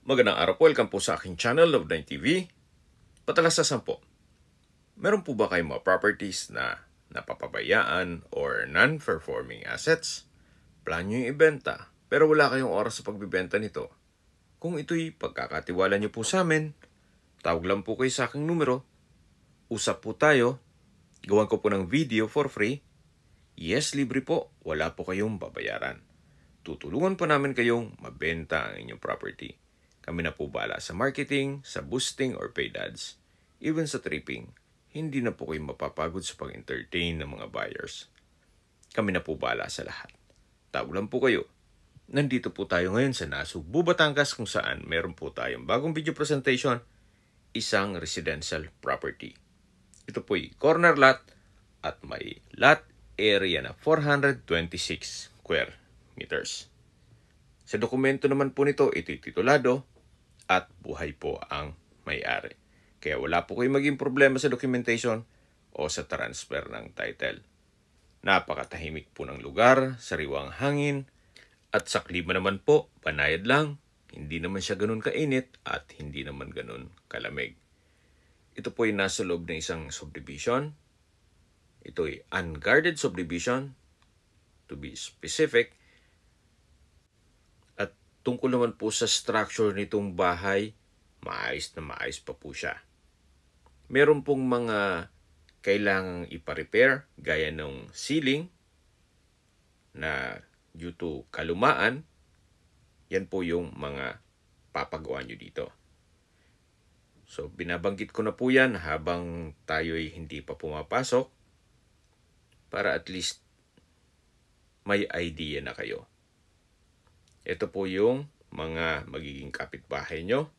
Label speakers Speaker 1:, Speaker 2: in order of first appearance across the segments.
Speaker 1: Magandang araw po, welcome po sa aking channel, Love9 TV. Patalasasan po, meron po ba kayong mga properties na napapabayaan or non-performing assets? Plan nyo yung ibenta, pero wala kayong oras sa pagbibenta nito. Kung ito'y pagkakatiwala nyo po sa amin, tawag lang po kayo sa aking numero, usap po tayo, gawan ko po ng video for free. Yes, libre po, wala po kayong babayaran. Tutulungan po namin kayong mabenta ang inyong property. Kami na po bahala sa marketing, sa boosting or paid ads, even sa tripping. Hindi na po kayo mapapagod sa pag-entertain ng mga buyers. Kami na po bahala sa lahat. Tawag lang po kayo. Nandito po tayo ngayon sa Nasugbu, Batangas kung saan meron po tayong bagong video presentation, isang residential property. Ito po'y corner lot at may lot area na 426 square meters. Sa dokumento naman po nito, ito'y titulado at buhay po ang may-ari. Kaya wala po kayong maging problema sa documentation o sa transfer ng title. Napakatahimik po ng lugar, sariwang hangin, at sa klima naman po, panayad lang. Hindi naman siya ganun kainit at hindi naman ganun kalamig. Ito po ay nasa loob ng isang subdivision. Ito ay unguarded subdivision, to be specific. At tungkol naman po sa structure nitong bahay, maayos na maayos pa po siya. Meron pong mga kailangang ipa-repair gaya ng ceiling na due to kalumaan. Yan po yung mga papagawa nyo dito. So, binabanggit ko na po yan habang tayo'y hindi pa pumapasok para at least may idea na kayo. Ito po yung mga magiging kapitbahay nyo.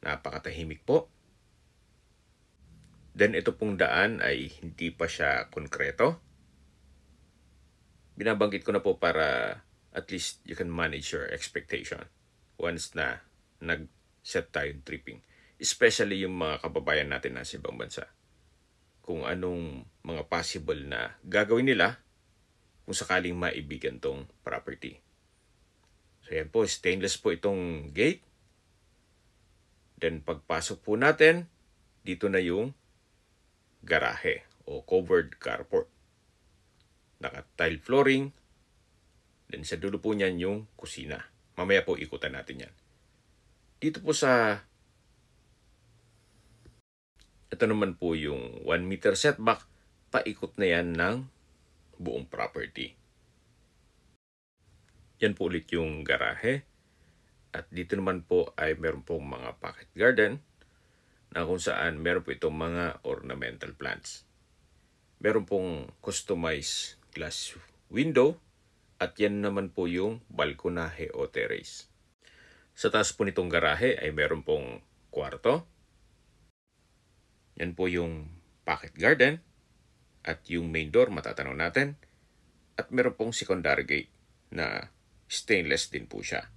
Speaker 1: Napakatahimik po. Then ito pong daan ay hindi pa siya konkreto. Binabanggit ko na po para at least you can manage your expectation once na nag-set tayo tripping. Especially yung mga kababayan natin na sa ibang bansa. Kung anong mga possible na gagawin nila kung sakaling maibigan tong property. So yan po, stainless po itong gate. Then pagpasok po natin, dito na yung garahe o covered carport. Naka-tile flooring. Then sa dulo po niyan yung kusina. Mamaya po ikutan natin yan. Dito po sa ito naman po yung 1 meter setback. Paikot na yan ng buong property. Yan po ulit yung garahe. At dito naman po ay meron pong mga pocket garden na kung saan meron po itong mga ornamental plants. Meron pong customized glass window at yan naman po yung balkonahe o terrace. Sa taas po nitong garahe ay meron pong kwarto. Yan po yung pocket garden at yung main door matatanaw natin. At meron pong secondary gate na stainless din po siya.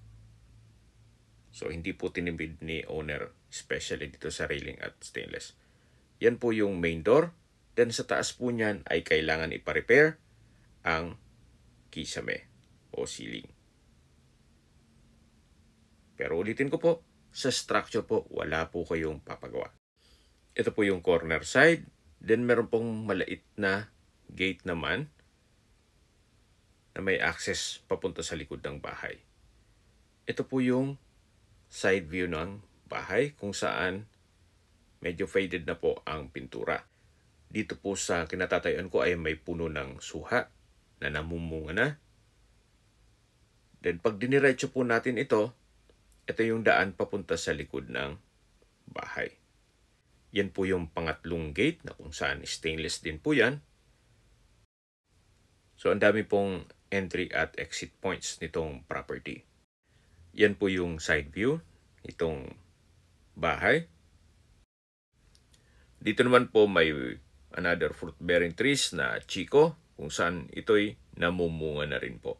Speaker 1: So, hindi po tinimid ni owner, especially dito sa railing at stainless. Yan po yung main door. Then sa taas po niyan ay kailangan ipa-repair ang kisame o ceiling. Pero ulitin ko po, sa structure po, wala po kayong papagawa. Ito po yung corner side. Then meron pong malait na gate naman na may access papunta sa likod ng bahay. Ito po yung side view ng bahay kung saan medyo faded na po ang pintura. Dito po sa kinatatayuan ko ay may puno ng suha na namumunga na. Then pag diniretso po natin ito yung daan papunta sa likod ng bahay. Yan po yung pangatlong gate na kung saan stainless din po yan. So ang dami pong entry at exit points nitong property. Yan po yung side view nitong bahay. Dito naman po may another fruit-bearing trees na chico kung saan ito'y namumunga na rin po.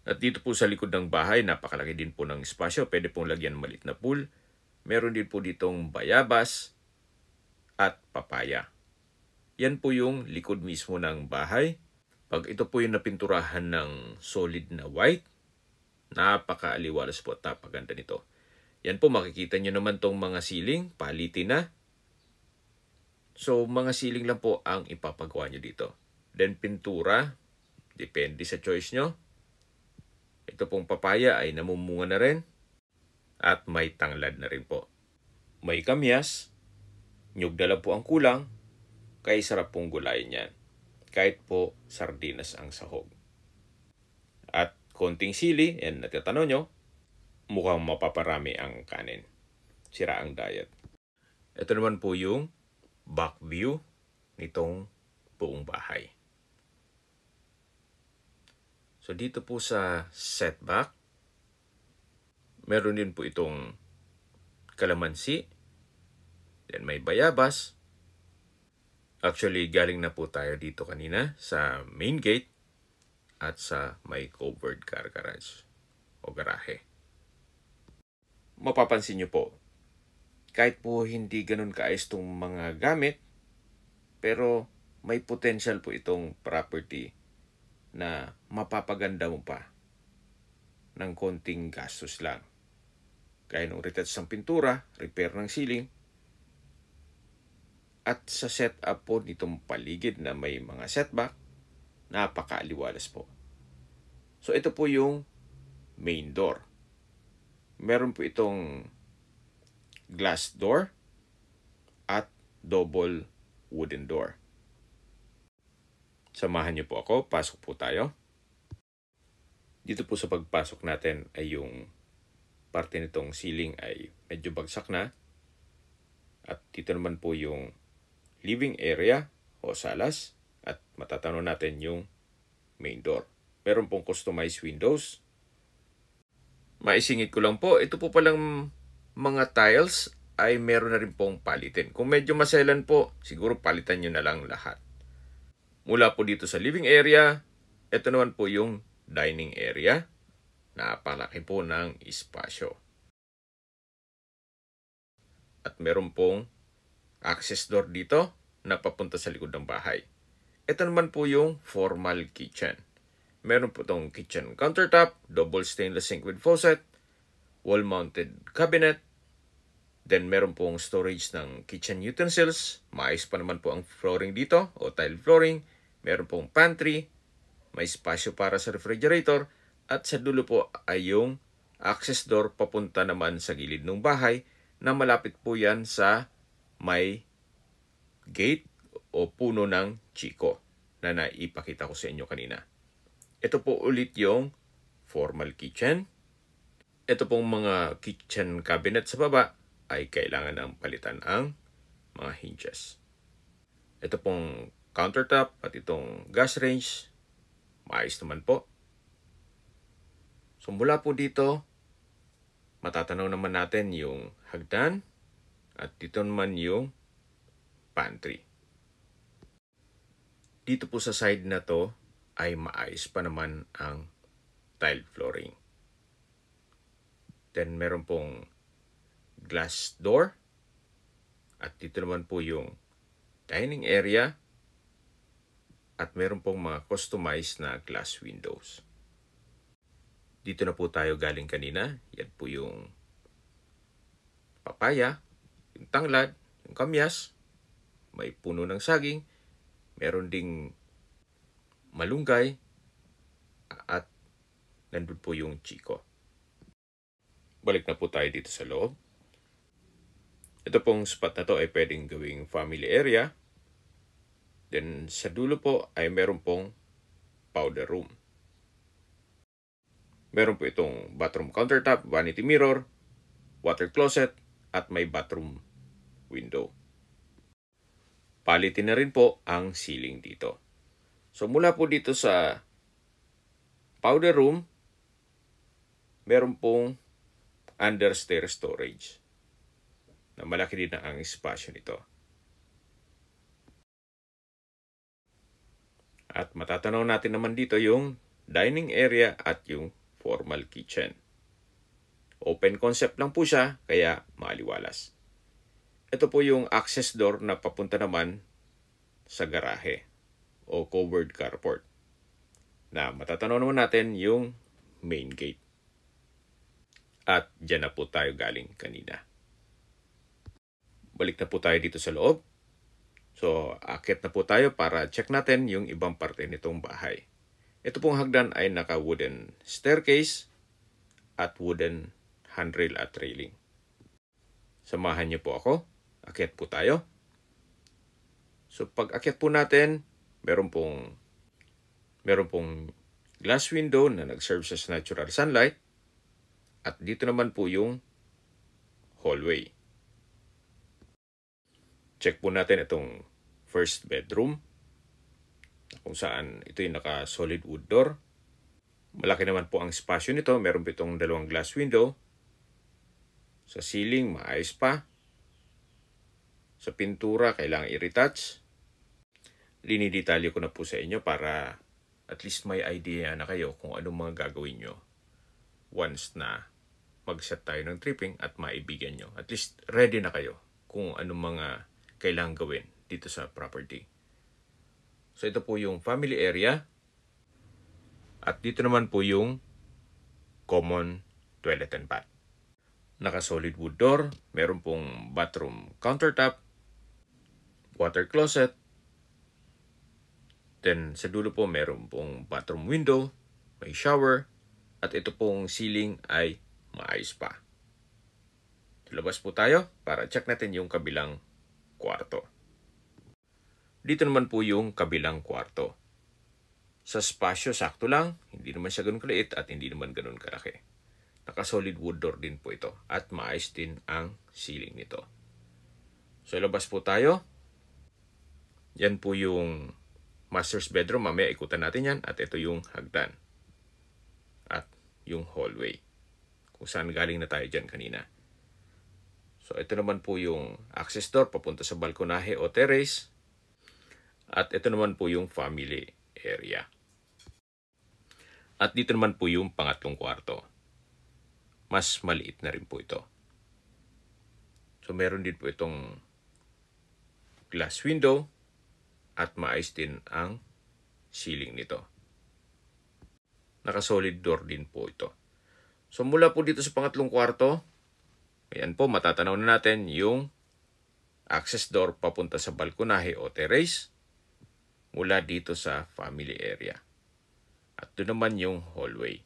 Speaker 1: At dito po sa likod ng bahay, napakalaki din po ng espasyo. Pwede pong lagyan malit na pool. Meron din po ditong bayabas at papaya. Yan po yung likod mismo ng bahay. Pag ito po yung napinturahan ng solid na white, Napakaaliwalas po at napaganda nito. Yan po, makikita nyo naman tong mga ceiling, palitin na. So, mga ceiling lang po ang ipapagawa nyo dito. Then, pintura, depende sa choice nyo. Ito pong papaya ay namumunga na rin. At may tanglad na rin po. May kamyas, nyug na lang po ang kulang, kaya sarap pong gulayin yan. Kahit po sardinas ang sahog. At konting sili, and natatanong nyo, mukhang mapaparami ang kanin. Sira ang diet. Ito naman po yung back view nitong buong bahay. So dito po sa setback, meron din po itong kalamansi, then may bayabas. Actually, galing na po tayo dito kanina sa main gate at sa may covered car garage o garahe. Mapapansin nyo po, kahit po hindi ganun kaayos itong mga gamit, pero may potential po itong property na mapapaganda mo pa ng konting gastos lang. Kaya nung retouch ng pintura, repair ng ceiling, at sa setup po nitong paligid na may mga setback, napakaaliwalas po. So ito po yung main door. Meron po itong glass door at double wooden door. Samahan niyo po ako, pasok po tayo. Dito po sa pagpasok natin ay yung parte nitong ceiling ay medyo bagsak na. At dito naman po yung living area o salas. At matatanaw natin yung main door. Meron pong customized windows. Maisingit ko lang po, ito po palang mga tiles ay meron na rin pong palitin. Kung medyo maselan po, siguro palitan nyo na lang lahat. Mula po dito sa living area, ito naman po yung dining area. Napalaki po ng espasyo. At meron pong access door dito na papunta sa likod ng bahay. Ito naman po yung formal kitchen. Meron po itong kitchen countertop, double stainless sink with faucet, wall-mounted cabinet. Then meron pong storage ng kitchen utensils. Maayos pa naman po ang flooring dito o tile flooring. Meron pong pantry, may espasyo para sa refrigerator. At sa dulo po ay yung access door papunta naman sa gilid ng bahay na malapit po yan sa may gate o puno ng chiko na naipakita ko sa inyo kanina. Ito po ulit yung formal kitchen. Ito pong mga kitchen cabinet sa baba ay kailangan ng palitan ang mga hinges. Ito pong countertop at itong gas range, maayos naman po. So mula po dito, matatanaw naman natin yung hagdan at dito naman yung pantry. Dito po sa side na to ay maayos pa naman ang tile flooring. Then meron pong glass door at dito naman po yung dining area at meron pong mga customized na glass windows. Dito na po tayo galing kanina. Yan po yung papaya, yung tanglad, yung kamyas, may puno ng saging, meron ding malunggay, at nandun po yung chiko. Balik na po tayo dito sa loob. Ito pong spot na to ay pwedeng gawing family area. Then sa dulo po ay meron pong powder room. Meron po itong bathroom countertop, vanity mirror, water closet, at may bathroom window. Palitin na rin po ang ceiling dito. So mula po dito sa powder room, meron pong understair storage na malaki din ang espasyo nito. At matatanaw natin naman dito yung dining area at yung formal kitchen. Open concept lang po siya, kaya maaliwalas. Ito po yung access door na papunta naman sa garahe o covered carport. Na matatanaw naman natin yung main gate. At dyan na po tayo galing kanina. Balik na po tayo dito sa loob. So, akit na po tayo para check natin yung ibang parte nitong bahay. Ito pong hagdan ay naka-wooden staircase at wooden handrail at railing. Samahan niyo po ako. Akyat po tayo. So, pag akyat po natin, meron pong glass window na nag-serve sa natural sunlight. At dito naman po yung hallway. Check po natin itong first bedroom, kung saan ito yung naka-solid wood door. Malaki naman po ang espasyo nito. Meron po itong dalawang glass window. Sa ceiling, maayos pa. Sa pintura, kailangan i-retouch. Linidetalyo ko na po sa inyo para at least may idea na kayo kung anong mga gagawin nyo once na mag-set tayo ng tripping at maibigan nyo. At least ready na kayo kung anong mga kailangan gawin dito sa property. So ito po yung family area. At dito naman po yung common toilet and bath. Naka-solid wood door. Meron pong bathroom countertop. Water closet. Then sa dulo po meron pong bathroom window. May shower. At ito pong ceiling ay maayos pa. Labas po tayo para check natin yung kabilang kwarto. Dito naman po yung kabilang kwarto. Sa spasyo, sakto lang. Hindi naman siya ganun kaliit at hindi naman ganun kalaki. Naka-solid wood door din po ito. At maayos din ang ceiling nito. So, labas po tayo. Yan po yung master's bedroom. Mamaya ikutan natin yan. At ito yung hagdan. At yung hallway. Kung saan galing na tayo dyan kanina. So, ito naman po yung access door papunta sa balkonahe o terrace. At ito naman po yung family area. At dito naman po yung pangatlong kwarto. Mas maliit na rin po ito. So, meron din po itong glass window at maayos din ang ceiling nito. Naka-solid door din po ito. So, mula po dito sa pangatlong kwarto, ayan po, matatanaw na natin yung access door papunta sa balkonahe o terrace mula dito sa family area. At doon naman yung hallway.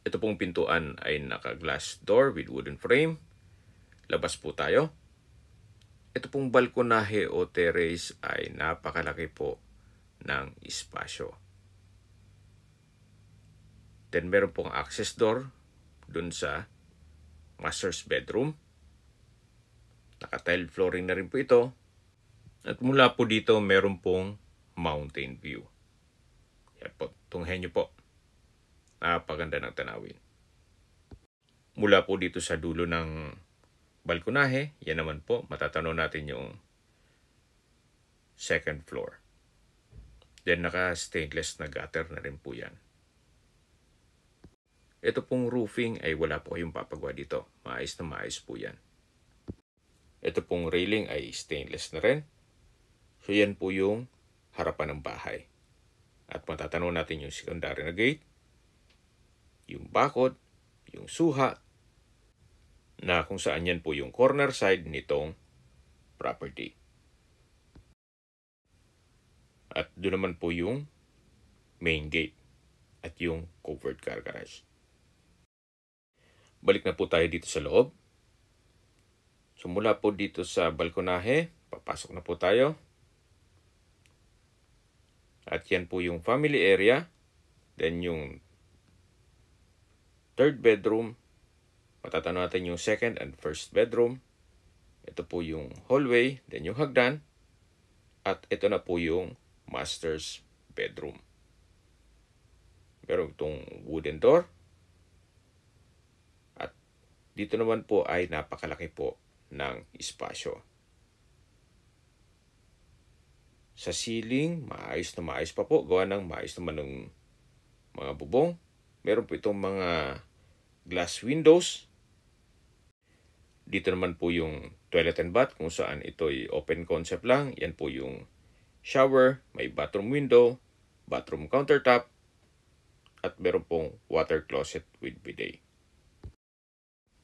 Speaker 1: Ito pong pintuan ay naka-glass door with wooden frame. Labas po tayo. Ito pong balkonahe o terrace ay napakalaki po ng espasyo. Then meron pong access door dun sa master's bedroom. Naka-tile flooring na rin po ito. At mula po dito, meron pong mountain view. Yan po, tunghen nyo po. Napaganda ng tanawin. Mula po dito sa dulo ng balkonahe, yan naman po, matatanaw natin yung second floor. Then naka-stainless na gutter na rin po yan. Ito pong roofing ay wala po kayong papagawa dito. Maayos na maayos po yan. Ito pong railing ay stainless na rin. So yan po yung harapan ng bahay. At matatanaw natin yung secondary na gate, yung bakod, yung suha, na kung saan yan po yung corner side nitong property. At doon naman po yung main gate at yung covered car garage. Balik na po tayo dito sa loob. So mula po dito sa balkonahe, papasok na po tayo. At yan po yung family area. Then yung third bedroom. Matatanaw natin yung second and first bedroom. Ito po yung hallway. Then yung hagdan. At ito na po yung master's bedroom. Meron itong wooden door. At dito naman po ay napakalaki po ng espasyo. Sa ceiling, maayos pa po. Gawa ng maayos naman ng mga bubong. Meron po itong mga glass windows. Dito naman po yung toilet and bath kung saan ito ay open concept lang. Yan po yung shower, may bathroom window, bathroom countertop, at meron pong water closet with bidet.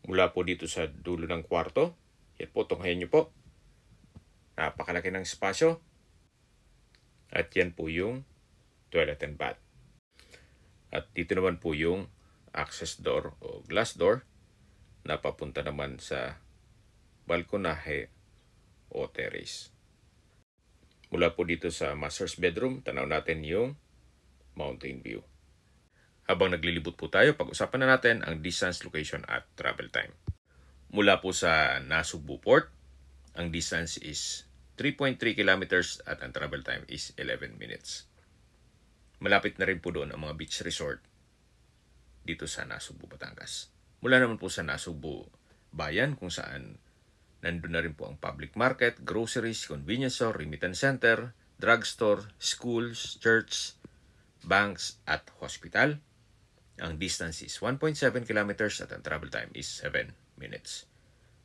Speaker 1: Mula po dito sa dulo ng kwarto, yan po, tunghayan nyo po. Napakalaki ng espasyo. At yan po yung toilet and bath. At dito naman po yung access door o glass door na papunta naman sa balkonahe o terrace. Mula po dito sa master's bedroom, tanaw natin yung mountain view. Habang naglilibot po tayo, pag-usapan na natin ang distance, location at travel time. Mula po sa Nasugbu Port, ang distance is 3.3 kilometers at ang travel time is 11 minutes. Malapit na rin po doon ang mga beach resort dito sa Nasugbu, Batangas. Mula naman po sa Nasugbu Bayan kung saan nandun na rin po ang public market, groceries, convenience store, remittance center, drugstore, schools, church, banks at hospital. Ang distance is 1.7 kilometers at ang travel time is 7 minutes.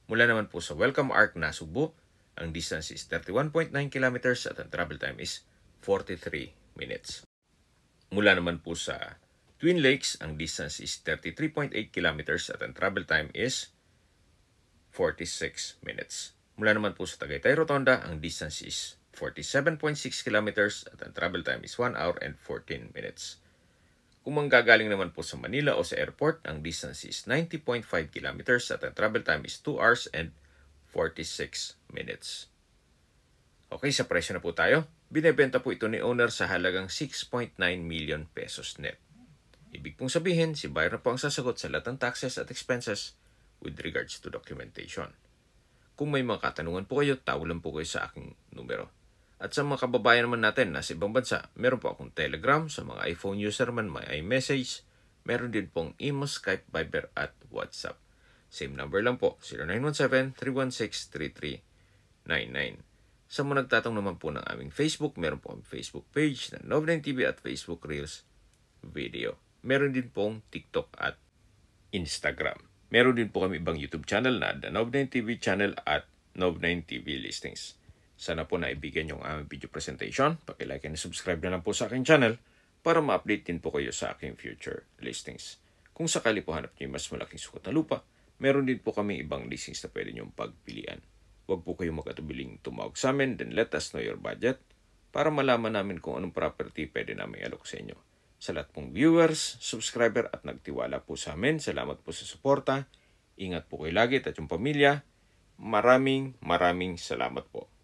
Speaker 1: Mula naman po sa Welcome Arc Nasugbu, ang distance is 31.9 kilometers at ang travel time is 43 minutes. Mula naman po sa Twin Lakes, ang distance is 33.8 kilometers at ang travel time is 46 minutes. Mula naman po sa Tagaytay Rotonda, ang distance is 47.6 kilometers at ang travel time is 1 hour and 14 minutes. Kung manggagaling naman po sa Manila o sa airport, ang distance is 90.5 kilometers at ang travel time is 2 hours and 46 minutes. Okay, sa presyo na po tayo. Binebenta po ito ni owner sa halagang 6.9 million pesos net. Ibig pong sabihin, si buyer na po ang sasagot sa lahat ng taxes at expenses with regards to documentation. Kung may mga katanungan po kayo, tawag po kayo sa aking numero. At sa mga kababayan naman natin na sa ibang bansa, meron po akong Telegram. Sa mga iPhone user man, may iMessage. Meron din pong Imo, Skype, Viber at WhatsApp. Same number lang po, 0917-316-3399. Sa mga nagtatang naman po ng aming Facebook, meron po ang Facebook page na Nov9 TV at Facebook Reels Video. Meron din pong TikTok at Instagram. Meron din po kami ibang YouTube channel na The Nov9 TV channel at Nov9 TV Listings. Sana po naibigyan yung aming video presentation. Paki-like and subscribe na lang po sa aking channel para ma-update din po kayo sa aking future listings. Kung sakali po hanap niyo mas malaking sukat na lupa, meron din po kami ibang listings na pwede niyong pagpilian. Huwag po kayong mag-atubiling tumawag sa amin, then let us know your budget para malaman namin kung anong property pwede namin alok sa inyo. Sa lahat pong viewers, subscriber at nagtiwala po sa amin, salamat po sa suporta. Ingat po kayo lagi at yung pamilya. Maraming salamat po.